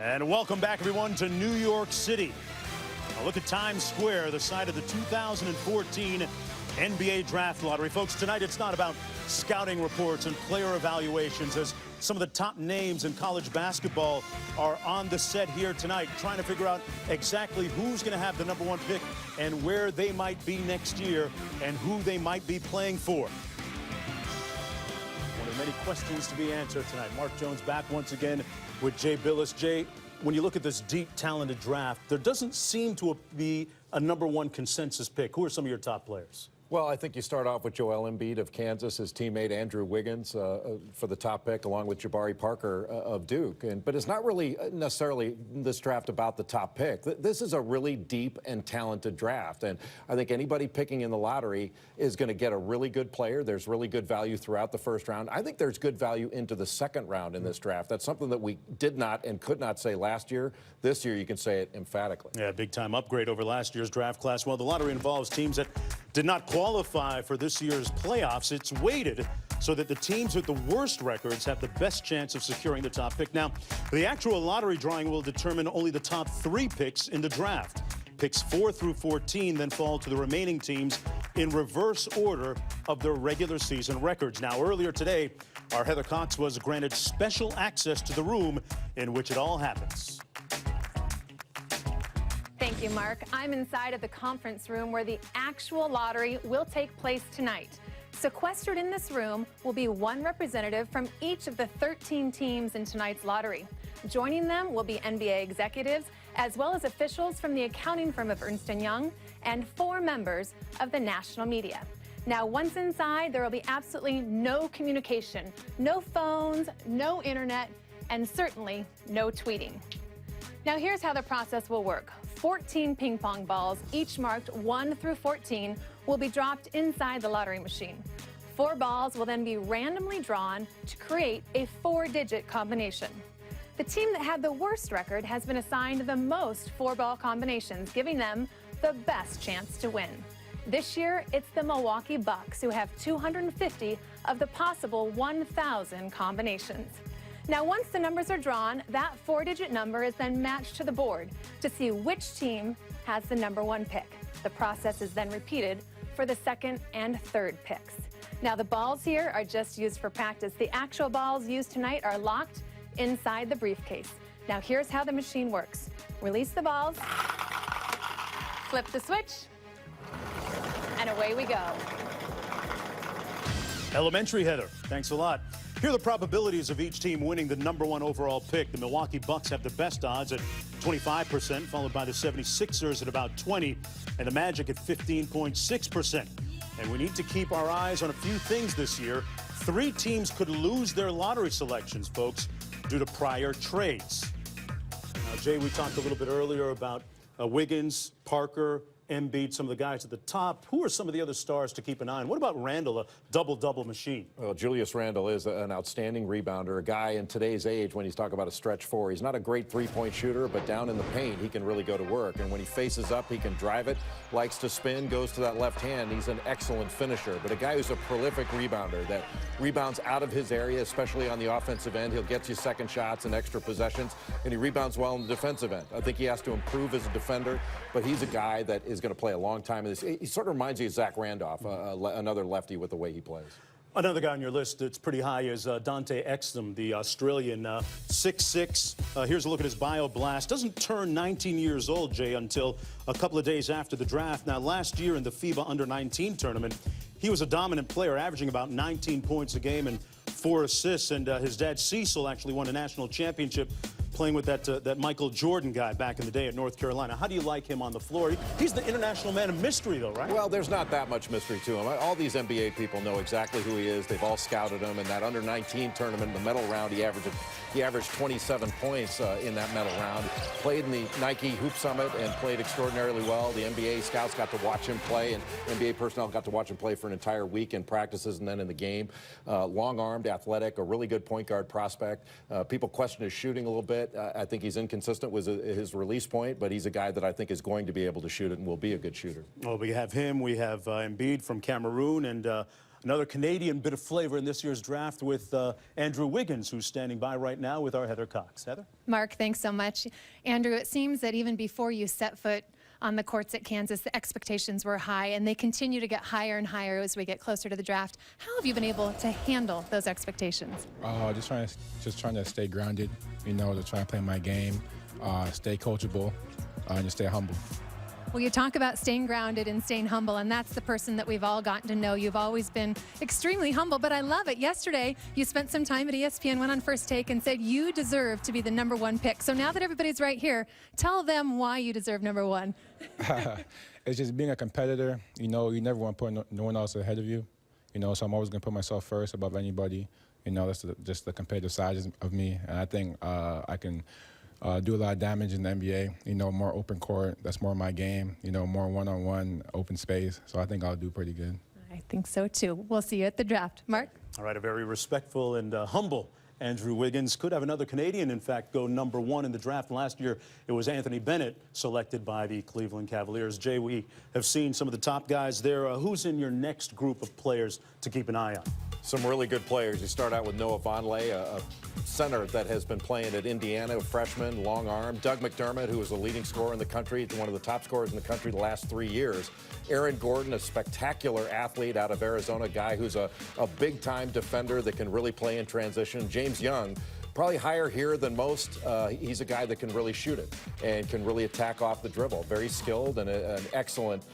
And welcome back, everyone, to New York City. A look at Times Square, the site of the 2014 NBA Draft Lottery. Folks, tonight it's not about scouting reports and player evaluations, as some of the top names in college basketball are on the set here tonight, trying to figure out exactly who's going to have the #1 pick and where they might be next year and who they might be playing for. One of many questions to be answered tonight. Mark Jones back once again with Jay Bilas. Jay, when you look at this deep, talented draft, there doesn't seem to be a #1 consensus pick. Who are some of your top players? Well, I think you start off with Joel Embiid of Kansas, his teammate Andrew Wiggins for the top pick, along with Jabari Parker of Duke. But it's not really necessarily this draft about the top pick. This is a really deep and talented draft. And I think anybody picking in the lottery is going to get a really good player. There's really good value throughout the first round. I think there's good value into the second round in this draft. That's something that we did not and could not say last year. This year, you can say it emphatically. Yeah, big-time upgrade over last year's draft class. Well, the lottery involves teams that did not qualify for this year's playoffs. It's weighted so that the teams with the worst records have the best chance of securing the top pick. Now, the actual lottery drawing will determine only the top 3 picks in the draft. Picks 4 through 14 then fall to the remaining teams in reverse order of their regular season records. Now, earlier today, our Heather Cox was granted special access to the room in which it all happens. Thank you, Mark. I'm inside of the conference room where the actual lottery will take place tonight. Sequestered in this room will be one representative from each of the 13 teams in tonight's lottery. Joining them will be NBA executives, as well as officials from the accounting firm of Ernst & Young and 4 members of the national media. Now, once inside, there will be absolutely no communication, no phones, no internet, and certainly no tweeting. Now, here's how the process will work. 14 ping pong balls, each marked 1 through 14, will be dropped inside the lottery machine. 4 balls will then be randomly drawn to create a 4-digit combination. The team that had the worst record has been assigned the most 4-ball combinations, giving them the best chance to win. This year, it's the Milwaukee Bucks, who have 250 of the possible 1,000 combinations. Now, once the numbers are drawn, that 4-digit number is then matched to the board to see which team has the #1 pick. The process is then repeated for the second and third picks. Now, the balls here are just used for practice. The actual balls used tonight are locked inside the briefcase. Now, here's how the machine works. Release the balls, flip the switch, and away we go. Elementary, Heather. Thanks a lot. Here are the probabilities of each team winning the #1 overall pick. The Milwaukee Bucks have the best odds at 25%, followed by the 76ers at about 20%, and the Magic at 15.6%. And we need to keep our eyes on a few things this year. 3 teams could lose their lottery selections, folks, due to prior trades. Now, Jay, we talked a little bit earlier about Wiggins, Parker, Embiid, some of the guys at the top. Who are some of the other stars to keep an eye on? What about Randle, a double-double machine? Well, Julius Randle is an outstanding rebounder, a guy in today's age when he's talking about a stretch 4. He's not a great three-point shooter, but down in the paint, he can really go to work. And when he faces up, he can drive it, likes to spin, goes to that left hand. He's an excellent finisher, but a guy who's a prolific rebounder that rebounds out of his area, especially on the offensive end. He'll get you second shots and extra possessions, and he rebounds well on the defensive end. I think he has to improve as a defender, but he's a guy that is going to play a long time in this. He sort of reminds you of Zach Randolph, another lefty with the way he plays. Another guy on your list that's pretty high is Dante Exum, the Australian, 6'6". Here's a look at his bio blast. Doesn't turn 19 years old, Jay, until a couple of days after the draft. Now, last year in the FIBA Under-19 tournament, he was a dominant player, averaging about 19 points a game and 4 assists. And his dad, Cecil, actually won a national championship playing with that Michael Jordan guy back in the day at North Carolina. How do you like him on the floor? He's the international man of mystery, though, right? Well, there's not that much mystery to him. All these NBA people know exactly who he is. They've all scouted him. In that Under-19 tournament, the medal round, he averaged 27 points in that medal round. Played in the Nike Hoop Summit and played extraordinarily well. The NBA scouts got to watch him play, and NBA personnel got to watch him play for an entire week in practices and then in the game. Long-armed, athletic, a really good point guard prospect. People question his shooting a little bit. I think he's inconsistent with his release point, but he's a guy that I think is going to be able to shoot it and will be a good shooter. Well, we have him. We have Embiid from Cameroon, and Another Canadian bit of flavor in this year's draft with Andrew Wiggins, who's standing by right now with our Heather Cox. Heather? Mark, thanks so much. Andrew, it seems that even before you set foot on the courts at Kansas, the expectations were high, and they continue to get higher and higher as we get closer to the draft. How have you been able to handle those expectations? Just trying to stay grounded, to try and play my game, stay coachable, and just stay humble. Well, you talk about staying grounded and staying humble, and that's the person that we've all gotten to know. You've always been extremely humble, but I love it. Yesterday, you spent some time at ESPN, went on First Take, and said you deserve to be the #1 pick. So now that everybody's right here, tell them why you deserve #1. It's just being a competitor. You never want to put no one else ahead of you. So I'm always going to put myself first above anybody. That's just the competitive side of me, and I think I can do a lot of damage in the NBA. More open court. That's more my game. More one-on-one, open space. So I think I'll do pretty good. I think so, too. We'll see you at the draft. Mark? All right, a very respectful and humble Andrew Wiggins. Could have another Canadian, in fact, go #1 in the draft. Last year, it was Anthony Bennett selected by the Cleveland Cavaliers. Jay, we have seen some of the top guys there. Who's in your next group of players to keep an eye on? Some really good players. You start out with Noah Vonleh, a center that has been playing at Indiana, a freshman, long arm. Doug McDermott, who is the leading scorer in the country, one of the top scorers in the country the last 3 years. Aaron Gordon, a spectacular athlete out of Arizona, guy who's a big-time defender that can really play in transition. James Young, probably higher here than most. He's a guy that can really shoot it and can really attack off the dribble. Very skilled and an excellent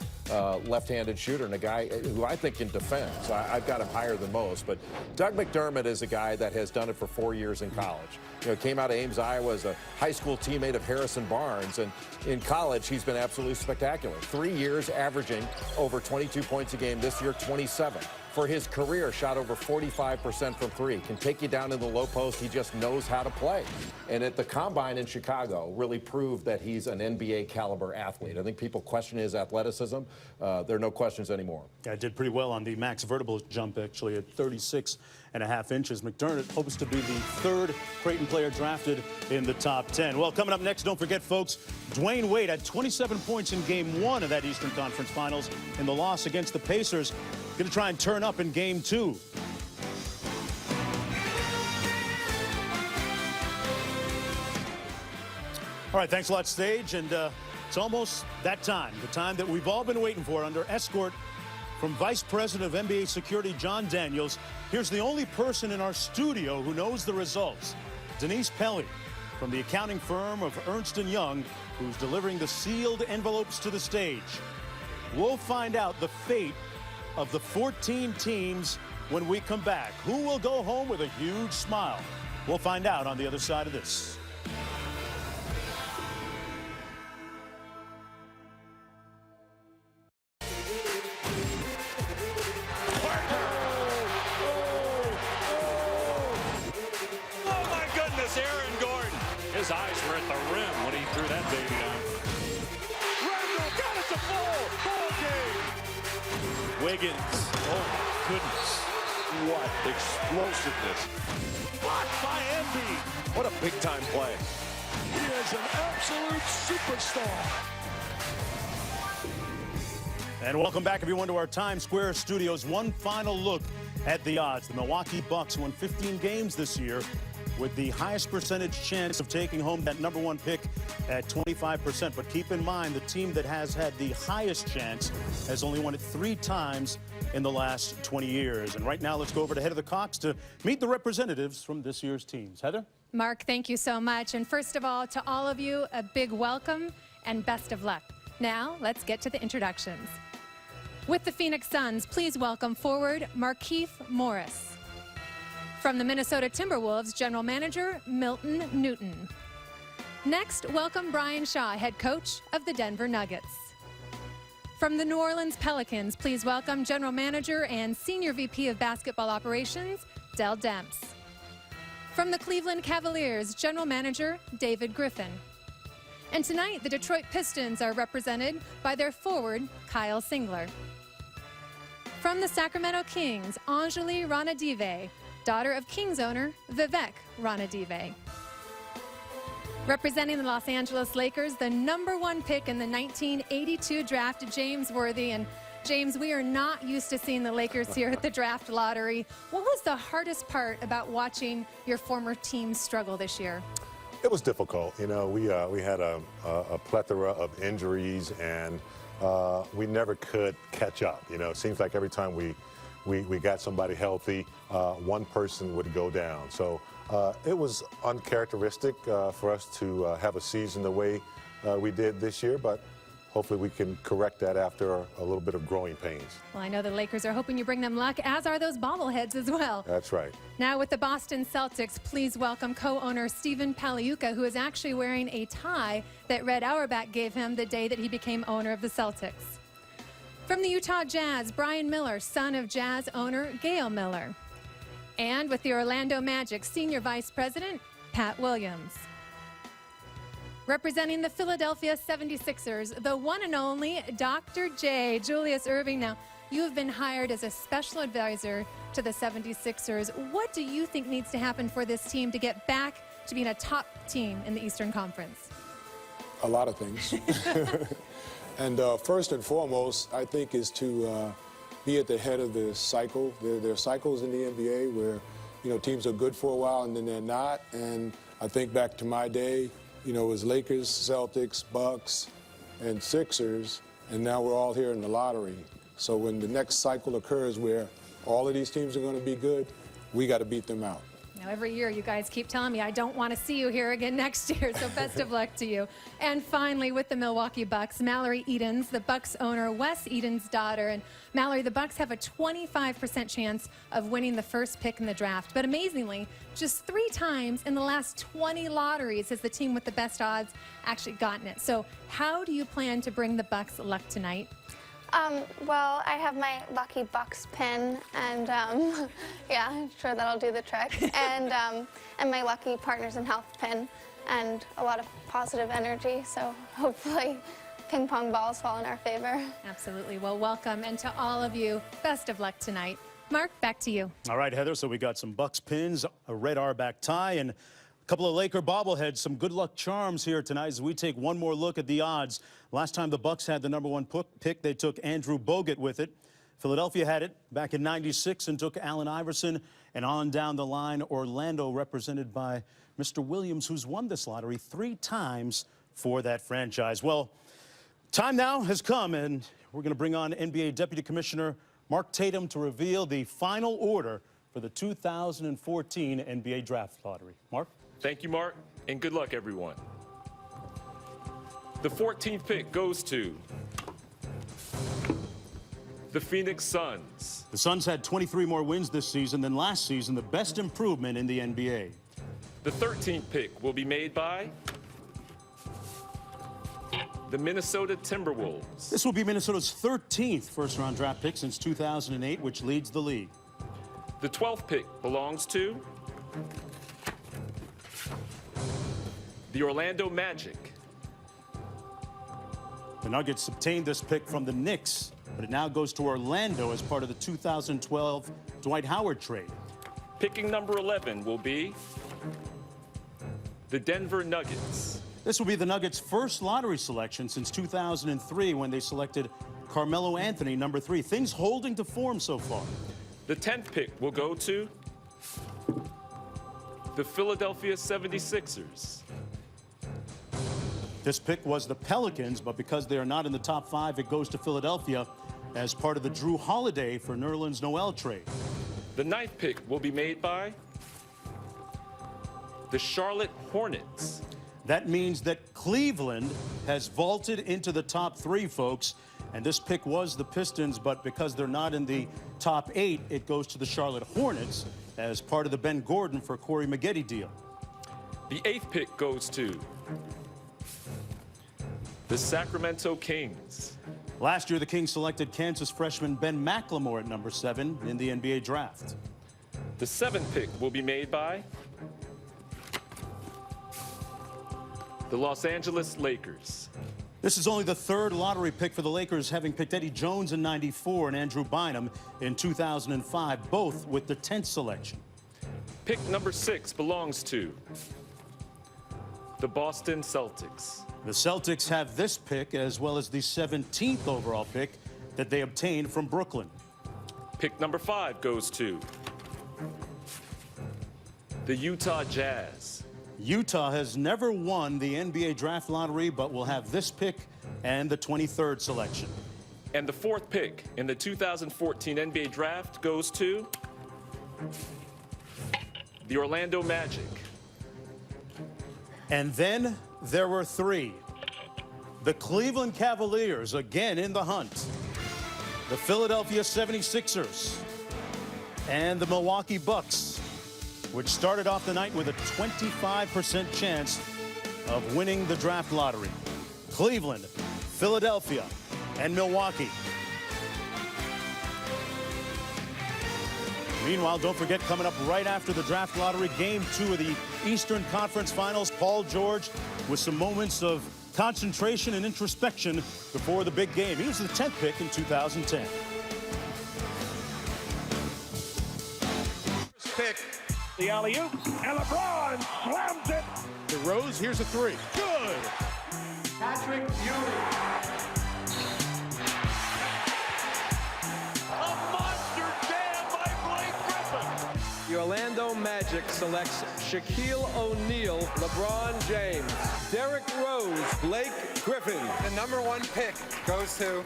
left-handed shooter, and a guy who I think can defend. So I've got him higher than most. But Doug McDermott is a guy that has done it for 4 years in college. Came out of Ames, Iowa as a high school teammate of Harrison Barnes, and in college he's been absolutely spectacular. 3 years averaging over 22 points a game. This year, 27. For his career, shot over 45% from three. Can take you down in the low post. He just knows how to play. And at the Combine in Chicago, really proved that he's an NBA caliber athlete. I think people question his athleticism. There are no questions anymore. Yeah, did pretty well on the max vertical jump, actually, at 36.5 inches. McDermott hopes to be the 3rd Creighton player drafted in the top 10. Well, coming up next, don't forget, folks, Dwayne Wade had 27 points in Game 1 of that Eastern Conference Finals in the loss against the Pacers. Going to try and turn up in Game 2. All right, thanks a lot, Stage. And it's almost that time, the time that we've all been waiting for, under escort from Vice President of NBA Security, John Daniels. Here's the only person in our studio who knows the results, Denise Pelly, from the accounting firm of Ernst & Young, who's delivering the sealed envelopes to the stage. We'll find out the fate of the 14 teams when we come back. Who will go home with a huge smile? We'll find out on the other side of this. Oh my goodness, Aaron Gordon. His eyes were at the rim when he threw that baby down. Randall got it to full. Ball game. Wiggins. Oh my goodness. What explosiveness. Blocked by Embiid. What a big time play. He is an absolute superstar. And welcome back, everyone, to our Times Square studios. One final look at the odds. The Milwaukee Bucks won 15 games this year with the highest percentage chance of taking home that #1 pick at 25%. But keep in mind, the team that has had the highest chance has only won it 3 times in the last 20 years. And right now, let's go over to Heather Cox to meet the representatives from this year's teams. Heather? Mark, thank you so much. And first of all, to all of you, a big welcome and best of luck. Now, let's get to the introductions. With the Phoenix Suns, please welcome forward Markieff Morris. From the Minnesota Timberwolves, General Manager Milton Newton. Next, welcome Brian Shaw, head coach of the Denver Nuggets. From the New Orleans Pelicans, please welcome General Manager and Senior VP of Basketball Operations, Dell Demps. From the Cleveland Cavaliers, General Manager David Griffin. And tonight, the Detroit Pistons are represented by their forward, Kyle Singler. From the Sacramento Kings, Anjali Ranadive, daughter of Kings owner Vivek Ranadive. Representing the Los Angeles Lakers, the #1 pick in the 1982 draft, James Worthy. And James, we are not used to seeing the Lakers here at the draft lottery. What was the hardest part about watching your former team struggle this year? It was difficult. You know, we had a plethora of injuries, and we never could catch up. You know, it seems like every time we got somebody healthy, one person would go down. So it was uncharacteristic for us to have a season the way we did this year, but hopefully we can correct that after a little bit of growing pains. Well, I know the Lakers are hoping you bring them luck, as are those bobbleheads as well. That's right. Now with the Boston Celtics, please welcome co-owner Stephen Paliuca, who is actually wearing a tie that Red Auerbach gave him the day that he became owner of the Celtics. From the Utah Jazz, Brian Miller, son of Jazz owner Gail Miller. And with the Orlando Magic, Senior Vice President Pat Williams. Representing the Philadelphia 76ers, the one and only Dr. J, Julius Erving. Now, you have been hired as a special advisor to the 76ers. What do you think needs to happen for this team to get back to being a top team in the Eastern Conference? A lot of things. And first and foremost, I think, is to be at the head of the cycle. There are cycles in the NBA where, you know, teams are good for a while and then they're not. And I think back to my day, you know, it was Lakers, Celtics, Bucks, and Sixers, and now we're all here in the lottery. So when the next cycle occurs where all of these teams are going to be good, we got to beat them out. Now, every year you guys keep telling me I don't want to see you here again next year, so best of luck to you. And finally, with the Milwaukee Bucks, Mallory Edens, the Bucks owner, Wes Edens' daughter. And Mallory, the Bucks have a 25% chance of winning the first pick in the draft. But amazingly, just 3 times in the last 20 lotteries has the team with the best odds actually gotten it. So how do you plan to bring the Bucks luck tonight? Well, I have my Lucky Bucks pin, and yeah, I'm sure that'll do the trick. And my Lucky Partners in Health pin, and a lot of positive energy. So hopefully, ping pong balls fall in our favor. Absolutely. Well, welcome, and to all of you, best of luck tonight. Mark, back to you. All right, Heather, so we got some Bucks pins, a Red Auerbach tie, and a couple of Laker bobbleheads, some good luck charms here tonight as we take one more look at the odds. Last time the Bucks had the #1 pick, they took Andrew Bogut with it. Philadelphia had it back in '96 and took Allen Iverson. And on down the line, Orlando, represented by Mr. Williams, who's won this lottery 3 times for that franchise. Well, time now has come, and we're going to bring on NBA Deputy Commissioner Mark Tatum to reveal the final order for the 2014 NBA Draft Lottery. Mark? Thank you, Mark, and good luck, everyone. The 14th pick goes to the Phoenix Suns. The Suns had 23 more wins this season than last season, the best improvement in the NBA. The 13th pick will be made by the Minnesota Timberwolves. This will be Minnesota's 13th first-round draft pick since 2008, which leads the league. The 12th pick belongs to the Orlando Magic. The Nuggets obtained this pick from the Knicks, but it now goes to Orlando as part of the 2012 Dwight Howard trade. Picking number 11 will be the Denver Nuggets. This will be the Nuggets' first lottery selection since 2003 when they selected Carmelo Anthony, number 3. Things holding to form so far. The 10th pick will go to the Philadelphia 76ers. This pick was the Pelicans, but because they are not in the top 5, it goes to Philadelphia as part of the Drew Holiday for Nerlens Noel trade. The 9th pick will be made by the Charlotte Hornets. That means that Cleveland has vaulted into the top 3, folks. And this pick was the Pistons, but because they're not in the top 8, it goes to the Charlotte Hornets as part of the Ben Gordon for Corey Maggette deal. The 8th pick goes to the Sacramento Kings. Last year, the Kings selected Kansas freshman Ben McLemore at number 7 in the NBA draft. The 7th pick will be made by the Los Angeles Lakers. This is only the 3rd lottery pick for the Lakers, having picked Eddie Jones in '94 and Andrew Bynum in 2005, both with the 10th selection. Pick number 6 belongs to the Boston Celtics. The Celtics have this pick as well as the 17th overall pick. that they obtained from Brooklyn. Pick number 5 goes to the Utah Jazz. Utah has never won the NBA draft lottery, but will have this pick and the 23rd selection. And the 4th pick in the 2014 NBA draft goes to the Orlando Magic. And then there were 3. The Cleveland Cavaliers, again in the hunt. The Philadelphia 76ers. And the Milwaukee Bucks, which started off the night with a 25% chance of winning the draft lottery. Cleveland, Philadelphia, and Milwaukee. Meanwhile, don't forget, coming up right after the draft lottery, Game 2 of the Eastern Conference Finals, Paul George with some moments of concentration and introspection before the big game. He was the 10th pick in 2010. Pick the alley-oop, and LeBron slams it. The Rose, here's a 3. Good. Patrick Ewing. A monster jam by Blake Griffin. The Orlando Magic selects Shaquille O'Neal, LeBron James, Derrick Rose, Blake Griffin. The number 1 pick goes to...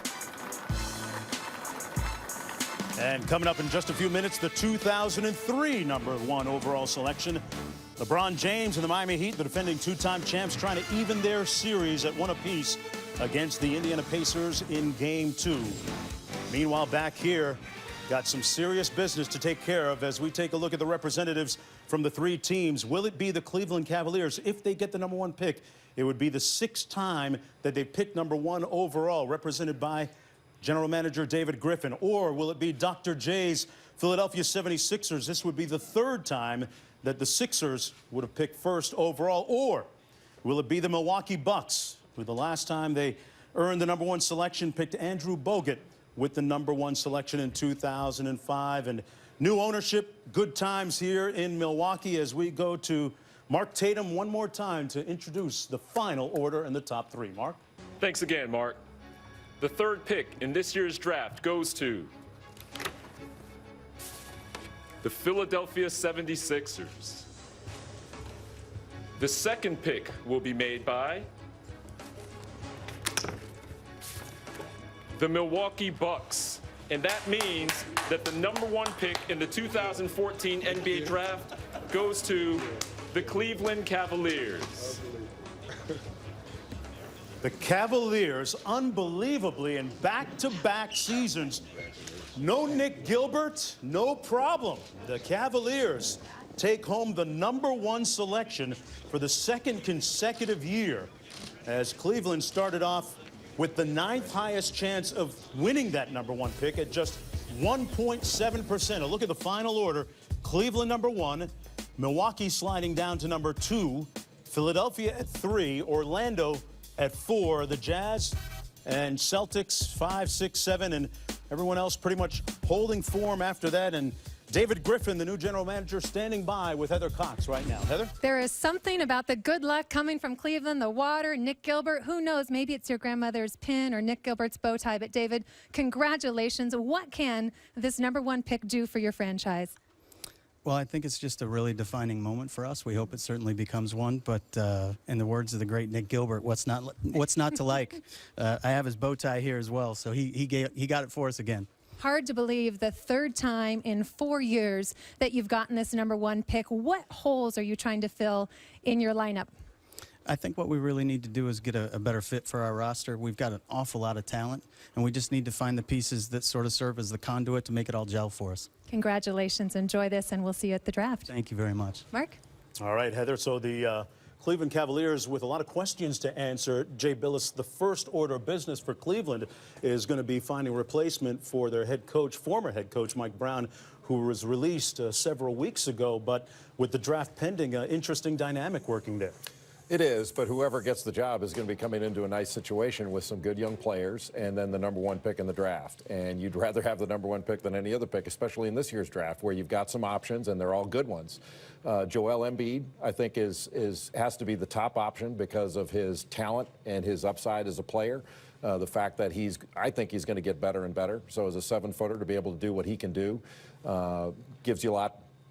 And coming up in just a few minutes, the 2003 number 1 overall selection. LeBron James and the Miami Heat, the defending 2-time champs, trying to even their series at 1 apiece against the Indiana Pacers in Game 2. Meanwhile, back here, got some serious business to take care of as we take a look at the representatives from the 3 teams. Will it be the Cleveland Cavaliers? If they get the number 1 pick, it would be the 6th time that they picked number 1 overall, represented by General Manager David Griffin. Or will it be Dr. J's Philadelphia 76ers? This would be the 3rd time that the Sixers would have picked 1st overall. Or will it be the Milwaukee Bucks, who the last time they earned the number 1 selection picked Andrew Bogut with the number 1 selection in 2005. And new ownership, good times here in Milwaukee as we go to Mark Tatum one more time to introduce the final order in the top 3. Mark? Thanks again, Mark. The 3rd pick in this year's draft goes to the Philadelphia 76ers. The 2nd pick will be made by the Milwaukee Bucks. And that means that the number 1 pick in the 2014 NBA draft goes to the Cleveland Cavaliers. The Cavaliers, unbelievably, in back-to-back seasons, no Nick Gilbert, no problem. The Cavaliers take home the number 1 selection for the 2nd consecutive year, as Cleveland started off with the 9th highest chance of winning that number 1 pick at just 1.7%. A look at the final order. Cleveland number 1, Milwaukee sliding down to number 2, Philadelphia at 3, Orlando at 4, the Jazz and Celtics 5, 6, 7, and everyone else pretty much holding form after that. And David Griffin, the new general manager, standing by with Heather Cox right now. Heather? There is something about the good luck coming from Cleveland, the water, Nick Gilbert. Who knows? Maybe it's your grandmother's pin or Nick Gilbert's bow tie. But, David, congratulations. What can this number 1 pick do for your franchise? Well, I think it's just a really defining moment for us. We hope it certainly becomes one. But in the words of the great Nick Gilbert, what's not to like? I have his bow tie here as well, so he got it for us again. Hard to believe the 3rd time in 4 years that you've gotten this number 1 pick. What holes are you trying to fill in your lineup? I think what we really need to do is get a better fit for our roster. We've got an awful lot of talent, and we just need to find the pieces that sort of serve as the conduit to make it all gel for us. Congratulations. Enjoy this, and we'll see you at the draft. Thank you very much. Mark? All right, Heather. So the Cleveland Cavaliers with a lot of questions to answer. Jay Billis, the first order of business for Cleveland is going to be finding a replacement for their head coach, former head coach Mike Brown, who was released several weeks ago. But with the draft pending, interesting dynamic working there. It is, but whoever gets the job is going to be coming into a nice situation with some good young players and then the number 1 pick in the draft. And you'd rather have the number 1 pick than any other pick, especially in this year's draft where you've got some options and they're all good ones. Joel Embiid, I think, has to be the top option because of his talent and his upside as a player. The fact that I think he's going to get better and better. So as a 7-footer, to be able to do what he can do gives you a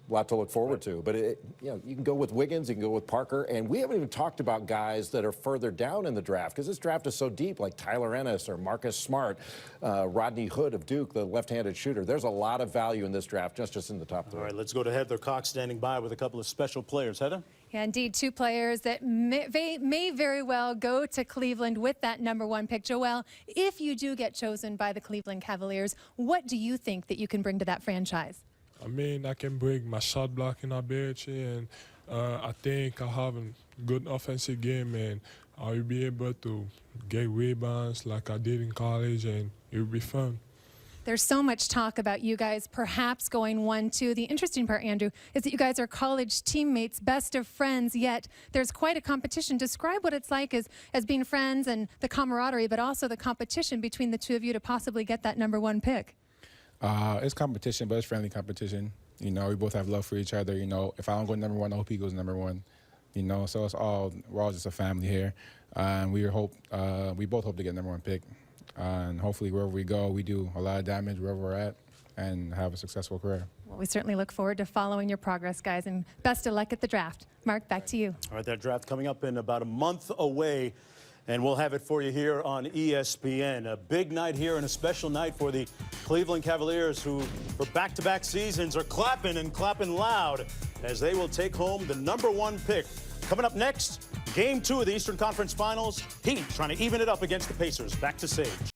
lot to look forward to. But you know, you can go with Wiggins, you can go with Parker, and we haven't even talked about guys that are further down in the draft, because this draft is so deep, like Tyler Ennis or Marcus Smart, Rodney Hood of Duke, the left-handed shooter. There's a lot of value in this draft, just in the top 3. All right, let's go to Heather Cox standing by with a couple of special players. Heather? Yeah, indeed, 2 players that may very well go to Cleveland with that #1 pick. Joel, if you do get chosen by the Cleveland Cavaliers, what do you think that you can bring to that franchise? I mean, I can bring my shot blocking ability, and I think I have a good offensive game, and I will be able to get rebounds like I did in college, and it will be fun. There's so much talk about you guys perhaps going 1-2. The interesting part, Andrew, is that you guys are college teammates, best of friends, yet there's quite a competition. Describe what it's like as being friends and the camaraderie, but also the competition between the 2 of you to possibly get that #1 pick. It's competition, but it's friendly competition. You know, we both have love for each other. You know, if I don't go #1, I hope he goes #1. You know, so we're all just a family here. And we both hope to get #1 pick. And hopefully wherever we go, we do a lot of damage wherever we're at and have a successful career. Well, we certainly look forward to following your progress, guys, and best of luck at the draft. Mark, back to you. All right, that draft coming up in about a month away, and we'll have it for you here on ESPN. A big night here and a special night for the Cleveland Cavaliers, who for back-to-back seasons are clapping and clapping loud as they will take home the #1 pick. Coming up next, Game 2 of the Eastern Conference Finals. Heat trying to even it up against the Pacers. Back to Sage.